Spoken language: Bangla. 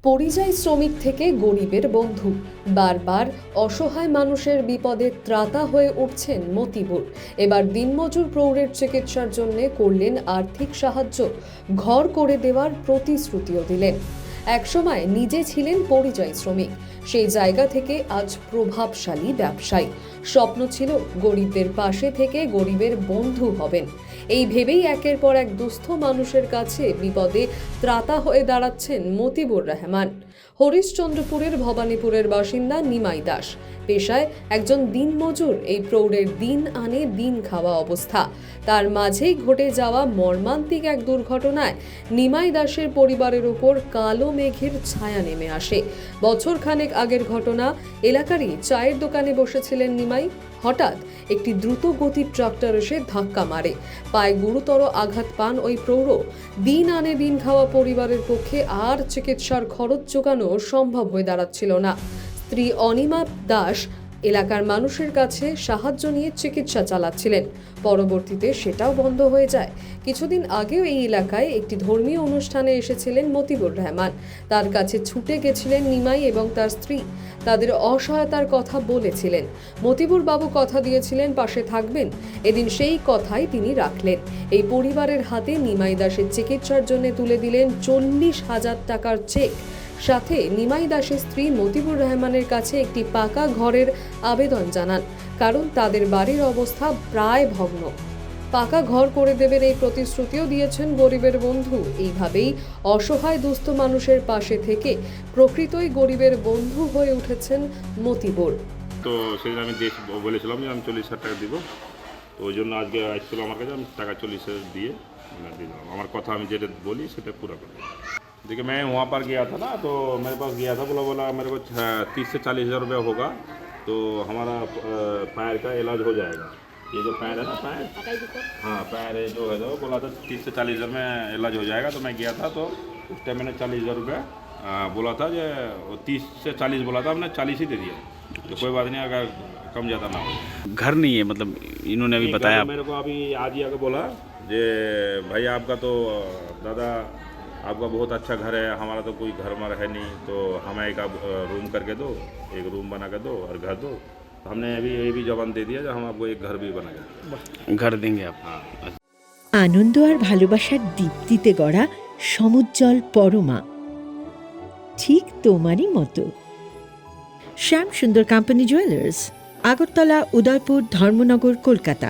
পরিযায়ী শ্রমিক থেকে গরিবের বন্ধু, বারবার অসহায় মানুষের বিপদে ত্রাতা হয়ে উঠছেন মতিবুর। এবার দিনমজুর প্রৌঢ়ের চিকিৎসার জন্য করলেন আর্থিক সাহায্য, ঘর করে দেওয়ার প্রতিশ্রুতিও দিলেন। একসময় নিজে ছিলেন পরিযায়ী শ্রমিক, সেই জায়গা থেকে আজ প্রভাবশালী ব্যবসায়ী। স্বপ্ন ছিল গরিবদের পাশে থেকে গরিবের বন্ধু হবেন। এই ভেবেই একের পর এক দুস্থ মানুষের কাছে বিপদে ত্রাতা হয়ে দাঁড়াচ্ছেন মতিবুর রহমান। হরিশ্চন্দ্রপুরের ভবানীপুরের বাসিন্দা নিমাই দাস পেশায় একজন দিনমজুর। এই প্রৌঢ়ের দিন আনে দিন খাওয়া অবস্থা। তার মাঝেই ঘটে যাওয়া মর্মান্তিক এক দুর্ঘটনায় নিমাই দাসের পরিবারের উপর কালো মেঘের ছায়া নেমে আসে। বছরখানেক আগের ঘটনা। এলাকারই চায়ের দোকানে বসেছিলেন নিমাই। হঠাৎ একটি দ্রুত গতির ট্রাক্টর এসে ধাক্কা মারে। পায়ে গুরুতর আঘাত পান ওই প্রৌঢ়। দিন আনে দিন খাওয়া পরিবারের পক্ষে আর চিকিৎসার খরচ জোগানো সম্ভব হয়ে দাঁড়াচ্ছিল না। স্ত্রী অনিমা দাস এলাকার মানুষের কাছে সাহায্য নিয়ে চিকিৎসা চালাচ্ছিলেন। পরবর্তীতে সেটাও বন্ধ হয়ে যায়। কিছুদিন আগেও এই এলাকায় একটি ধর্মীয় অনুষ্ঠানে এসেছিলেন মতিবুর রহমান। তার কাছে ছুটে গেছিলেন নিমাই এবং তার স্ত্রী। তাদের অসহায়তার কথা বলেছিলেন। মতিবুর বাবু কথা দিয়েছিলেন পাশে থাকবেন। এদিন সেই কথাই তিনি রাখলেন। এই পরিবারের হাতে নিমাই দাসের চিকিৎসার জন্য তুলে দিলেন 40,000 টাকার চেক। সাথে নিমাই দাসের স্ত্রী মতিবুর রহমানের কাছে একটি পাকা ঘরের আবেদন জানান, কারণ তাদের বাড়ির অবস্থা প্রায় ভগ্ন। পাকা ঘর করে দেবেন এই প্রতিশ্রুতিও দিয়েছেন গরিবের বন্ধু। এইভাবেই অসহায় দুস্থ মানুষের পাশে থেকে প্রকৃতই গরিবের বন্ধু হয়ে উঠেছেন মতিবুর। তো সেদিন আমি বলেছিলাম যে আমি 40,000 টাকা দিব, তো ওই জন্য আজকে আসছিল আমার কাছে। আমি টাকা 40,000 দিয়ে দিলাম। আমার কথা আমি যেটা বলি সেটা পুরো করি। देखिए मैं वहाँ पर गया था ना, तो मेरे पास गया था, बोला मेरे को 30 से 40,000 रुपया होगा तो हमारा पैर का इलाज हो जाएगा। ये जो पैर है ना, पैर, हाँ पैर जो है वो बोला था 30 से 40,000 में इलाज हो जाएगा। तो मैं गया था, तो उस टाइम मैंने 40,000 रुपया बोला था। जो 30 से 40 बोला था, हमने 40 ही दे दिया। तो कोई बात नहीं, अगर कम ज़्यादा ना हो। घर नहीं है मतलब इन्होंने अभी बताया मेरे को अभी आज ही आकर बोला जे भाई आपका तो दादा आपका बहुत अच्छा घर है, हमारा तो कोई घर में है नहीं, तो हमें एक आप रूम करके दो, एक रूम बना के दो और घर दो। तो हमने अभी ये भी जवान दे दिया जो हम आपको एक घर भी बना के दें। घर देंगे आप। हाँ। আনন্দ আর ভালোবাসার দীপ্তিতে গড়া সমুজ্জ্বল পরমা, ঠিক তোমারই মতো। শ্যাম সুন্দর কোম্পানি জুয়েলার্স, আগরতলা, উদয়পুর, ধর্মনগর, কলকাতা।